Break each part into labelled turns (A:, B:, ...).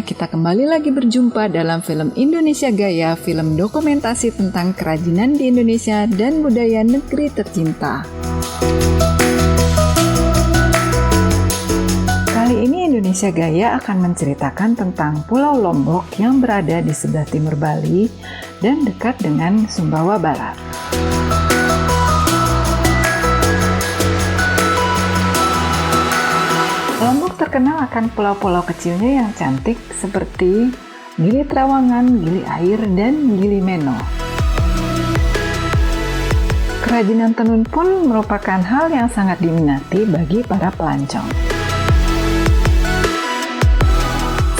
A: semuanya, kita kembali lagi berjumpa dalam film Indonesia Gaya, film dokumentasi tentang kerajinan di Indonesia dan budaya negeri tercinta. Kali ini Indonesia Gaya akan menceritakan tentang Pulau Lombok yang berada di sebelah timur Bali dan dekat dengan Sumbawa Barat. Lombok terkenal akan pulau-pulau kecilnya yang cantik seperti Gili Trawangan, Gili Air, dan Gili Meno. Kerajinan tenun pun merupakan hal yang sangat diminati bagi para pelancong.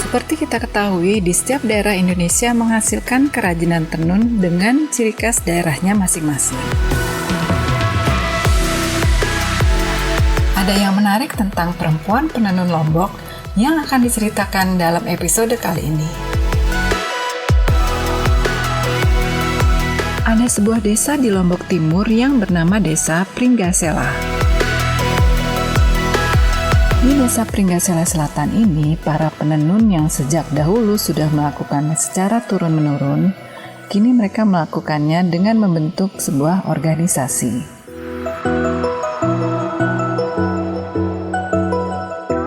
A: Seperti kita ketahui, di setiap daerah Indonesia menghasilkan kerajinan tenun dengan ciri khas daerahnya masing-masing. Ada yang menarik tentang perempuan penenun Lombok yang akan diceritakan dalam episode kali ini. Ada sebuah desa di Lombok Timur yang bernama Desa Pringgasela. Di Desa Pringgasela Selatan ini, para penenun yang sejak dahulu sudah melakukannya secara turun-menurun, kini mereka melakukannya dengan membentuk sebuah organisasi.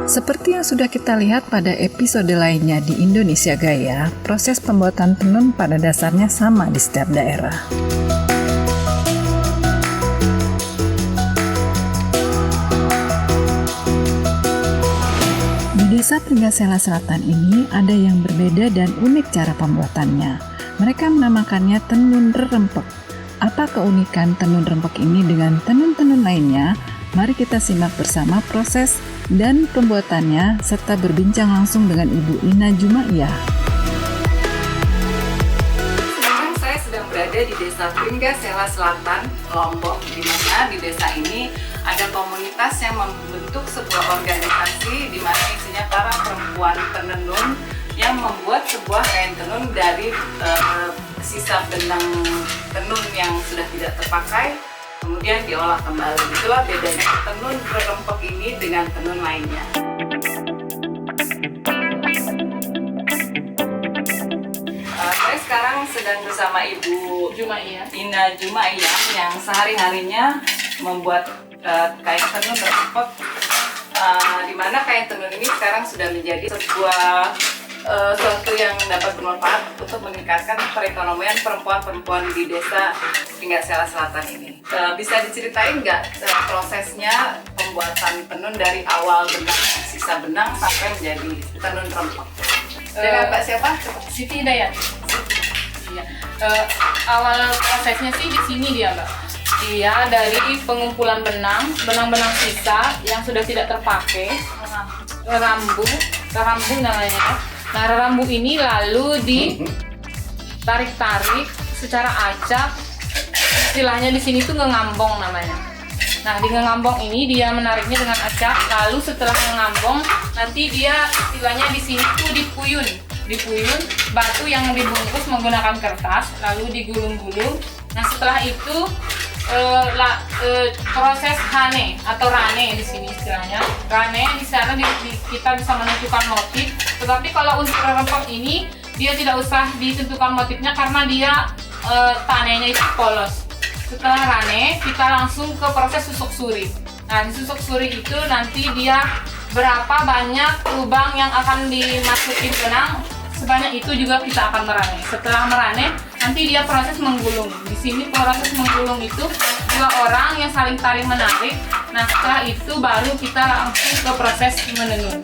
A: Seperti yang sudah kita lihat pada episode lainnya di Indonesia Gaya, proses pembuatan tenun pada dasarnya sama di setiap daerah. Di Desa Pringgasela Selatan ini ada yang berbeda dan unik cara pembuatannya. Mereka menamakannya tenun rempek. Apa keunikan tenun rempek ini dengan tenun-tenun lainnya? Mari kita simak bersama proses dan pembuatannya serta berbincang langsung dengan Ibu Ina Jumaiyah.
B: Sekarang saya sedang berada di Desa Pringgasela Selatan, Lombok, di mana di desa ini ada komunitas yang membentuk sebuah organisasi di mana isinya para perempuan penenun yang membuat sebuah kain tenun dari sisa benang tenun yang sudah tidak terpakai, kemudian diolah kembali. Itulah bedanya tenun rempek ini dengan tenun lainnya. Saya sekarang sedang bersama Ibu Ina Jumaiyah yang sehari-harinya membuat kain tenun rempek, di mana kain tenun ini sekarang sudah menjadi sebuah suatu yang dapat bermanfaat untuk meningkatkan perekonomian perempuan-perempuan di Desa Pringgasela Selatan ini. Bisa diceritain nggak prosesnya pembuatan tenun dari awal sisa benang sampai menjadi tenun rempek? Dengan Mbak siapa?
C: Siti Hidayat. Iya. Awal prosesnya sih di sini dia, Mbak. Dia dari pengumpulan benang-benang sisa yang sudah tidak terpakai, rambu namanya. Nah, rambu ini lalu ditarik-tarik secara acak. Istilahnya di sini tuh ngambong namanya. Nah, di ngambong ini dia menariknya dengan acak. Lalu setelah ngambong, nanti dia istilahnya di sini tuh dipuyun batu yang dibungkus menggunakan kertas, lalu digulung-gulung. Nah, setelah itu proses hane atau rane di sini istilahnya. Rane di sana kita bisa menentukan motif. Tetapi kalau untuk rempek ini dia tidak usah ditentukan motifnya karena dia tanenya itu polos. Setelah rane kita langsung ke proses susuk suri. Nah, di susuk suri itu nanti dia berapa banyak lubang yang akan dimasukin benang, sebanyak itu juga kita akan merane. Setelah merane nanti dia proses menggulung. Di sini proses menggulung itu dua orang yang saling tarik menarik. Nah, setelah itu baru kita langsung ke proses menenun.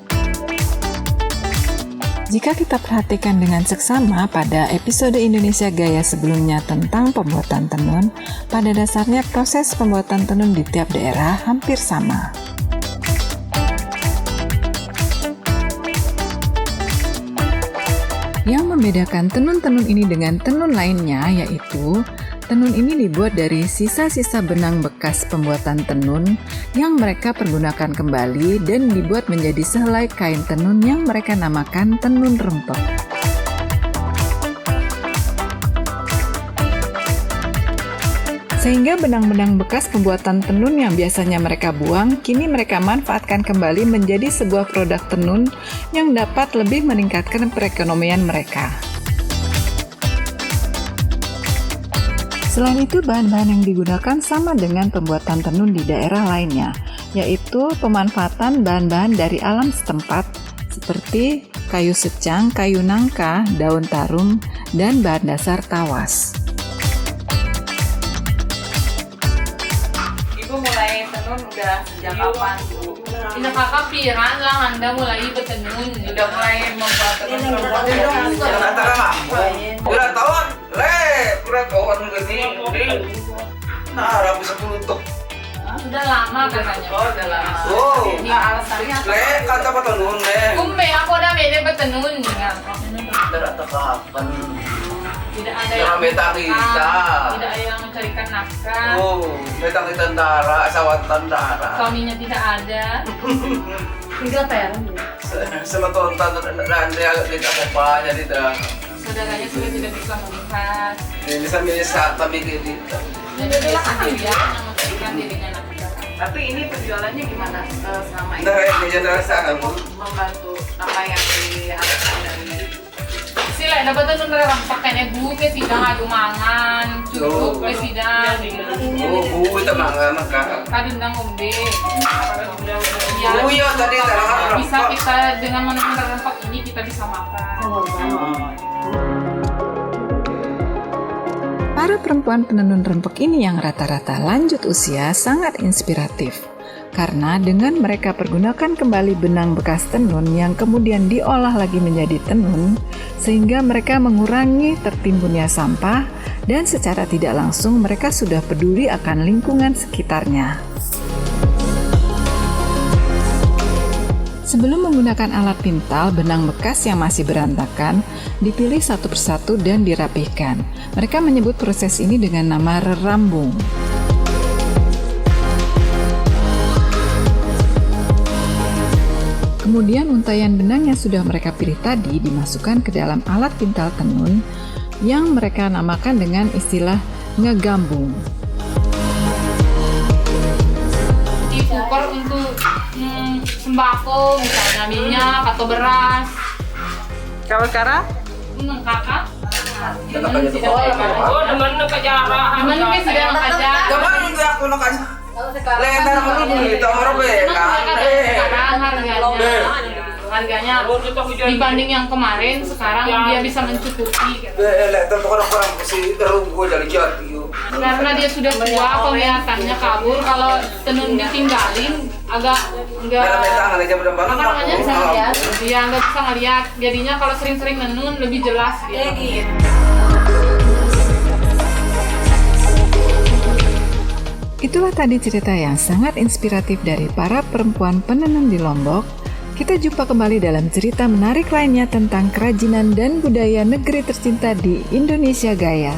A: Jika kita perhatikan dengan seksama pada episode Indonesia Gaya sebelumnya tentang pembuatan tenun, pada dasarnya proses pembuatan tenun di tiap daerah hampir sama. Yang membedakan tenun-tenun ini dengan tenun lainnya yaitu tenun ini dibuat dari sisa-sisa benang bekas pembuatan tenun yang mereka pergunakan kembali dan dibuat menjadi sehelai kain tenun yang mereka namakan tenun rempek. Sehingga benang-benang bekas pembuatan tenun yang biasanya mereka buang, kini mereka manfaatkan kembali menjadi sebuah produk tenun yang dapat lebih meningkatkan perekonomian mereka. Selain itu, bahan-bahan yang digunakan sama dengan pembuatan tenun di daerah lainnya, yaitu pemanfaatan bahan-bahan dari alam setempat seperti kayu secang, kayu nangka, daun tarum, dan bahan dasar tawas.
B: Ibu mulai tenun udah sejak kapan, Bu?
C: Tidak kakak piran lah Anda mulai bertenun.
B: Udah mulai membuat tenun perempuan.
D: Udah tahun, berat orang gini. Nah, bisa untuk.
C: Sudah lama katanya.
B: Oh, udah lama.
D: Oh.
B: Ini alasannya apa?
D: Kata apa tahun
C: Kumbe aku udah beda bertenun dengan.
D: Tidak ada kapan.
C: Tidak ada
D: Jangan beta kita.
C: Tidak ada yang mencarikan nafkah.
D: Oh, beta kita tentara, asawan tentara.
C: Suaminya tidak ada.
B: Tinggal peran.
D: Sama tonton dan dia apa jadi dah.
C: Saudaranya sudah tidak bisa melihat.
D: Ini sambil saat tapi gitu.
C: Jadi dia sendirian yang mencarikan dirinya nafkah.
B: Tapi ini penjualannya gimana selama ini?
D: Nah, ini jadi rasa
B: Untuk membantu apa yang diharapkan dari
C: Sila dapat tenun rampak kene bu ke sidang adu mangan, cukup ke sidang.
D: Oh, bu itu mangan kak.
C: Kadundang umbe.
D: Oh iya tadi tarangan
C: Bisa kita dengan menenun rampak ini kita bisa makan.
A: Para perempuan penenun rempek ini yang rata-rata lanjut usia sangat inspiratif. Karena dengan mereka pergunakan kembali benang bekas tenun yang kemudian diolah lagi menjadi tenun, sehingga mereka mengurangi tertimbunnya sampah dan secara tidak langsung mereka sudah peduli akan lingkungan sekitarnya. Sebelum menggunakan alat pintal, benang bekas yang masih berantakan dipilih satu persatu dan dirapihkan. Mereka menyebut proses ini dengan nama rerambung. Kemudian untayan benang yang sudah mereka pilih tadi dimasukkan ke dalam alat pintal tenun yang mereka namakan dengan istilah ngegambung.
C: Diukur untuk sembako misalnya minyak atau beras.
B: Kalau sekarang?
C: Kakak?
D: Teman
C: Teman ke sudah kerja.
D: untuk aku nak aja. Lebar dulu kita orang
C: Harganya dibanding yang kemarin sekarang dia bisa mencukupi.
D: orang si terunggu dari jauh.
C: Karena dia sudah tua penglihatannya kabur, kalau tenun ditinggalin agak enggak apa namanya dia nggak bisa ngeliat, jadinya kalau sering-sering menenun lebih jelas dia.
A: Itulah tadi cerita yang sangat inspiratif dari para perempuan penenun di Lombok. Kita jumpa kembali dalam cerita menarik lainnya tentang kerajinan dan budaya negeri tercinta di Indonesia Gaya.